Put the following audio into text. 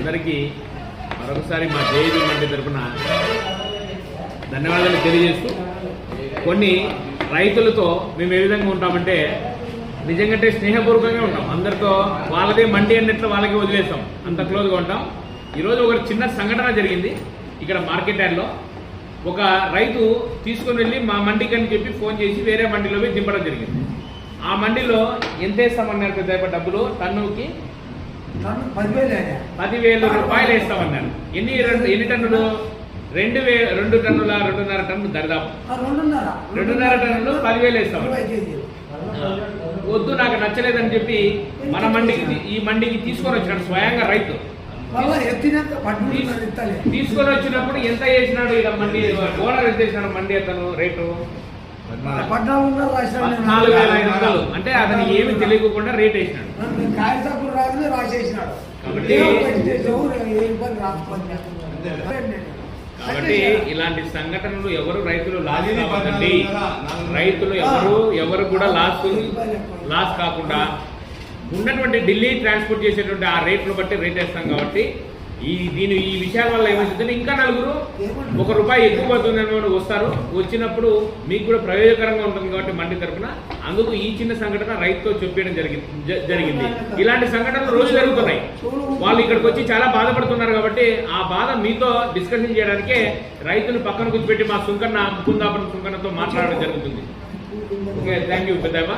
అందరికీ మరొకసారి మా జేఏబీ మండలి తరఫున ధన్యవాదాలు తెలియజేస్తూ, కొన్ని రైతులతో మేము ఏ విధంగా ఉంటామంటే నిజంగా స్నేహపూర్వకంగా ఉంటాం. అందరితో వాళ్ళదే మండి అన్నట్లు వాళ్ళకి వదిలేస్తాం, అంత క్లోజ్గా ఉంటాం. ఈరోజు ఒక చిన్న సంఘటన జరిగింది. ఇక్కడ మార్కెట్ యార్డ్లో ఒక రైతు తీసుకుని వెళ్ళి మా మండికి అని చెప్పి ఫోన్ చేసి వేరే మండిలో పోయి దింపడం జరిగింది. ఆ మండిలో ఎంత వేస్తామన్నారు పెద్ద డబ్బులు? టన్నుకి 10,000 రూపాయలు వేస్తామన్నారు. ఎన్ని టన్నులు? 2 టన్నుల 2.5 టన్నులు దరిదాపు 2.5 టన్నులు 10,000 వేస్తామన్నారు. వద్దు, నాకు నచ్చలేదని చెప్పి మన మండికి ఈ మండికి తీసుకొని వచ్చినాడు స్వయంగా రైతు. తీసుకొని వచ్చినప్పుడు ఎంత వేసినాడు? ఇక్కడ మండి ఓనర్ ఎంత వేసినాడు? మండి అతను రేటు 14,500. అంటే అతను ఏమి తెలియకుండా రేట్ వేసినాడు. కాబట్టి ఇలాంటి సంఘటనలు ఎవరు రైతులు లాస్ కావద్దండి. రైతులు ఎవరు కూడా లాస్ కాకుండా ఉన్నటువంటి ఢిల్లీ ట్రాన్స్పోర్ట్ చేసేటువంటి ఆ రేట్లు బట్టి రేట్ వేస్తాం. కాబట్టి ఈ విషయాల వల్ల ఏమవుతుందంటే ఇంకా నలుగురు ₹1 ఎక్కువ పడుతుందని వస్తారు. వచ్చినప్పుడు మీకు కూడా ప్రయోజనకరంగా ఉంటుంది కాబట్టి మండి తరఫున అందుకు ఈ చిన్న సంఘటన రైతుతో చెప్పడం జరిగింది. ఇలాంటి సంఘటనలు రోజు జరుగుతున్నాయి. వాళ్ళు ఇక్కడికి వచ్చి చాలా బాధపడుతున్నారు. కాబట్టి ఆ బాధ మీతో డిస్కషన్ చేయడానికే రైతులు పక్కన కూర్చోబెట్టి మా సుంకన్న ముకుందాపురం సుంకన్నతో మాట్లాడడం జరుగుతుంది. ఓకే, థ్యాంక్ యూ పెద్దమ్మ.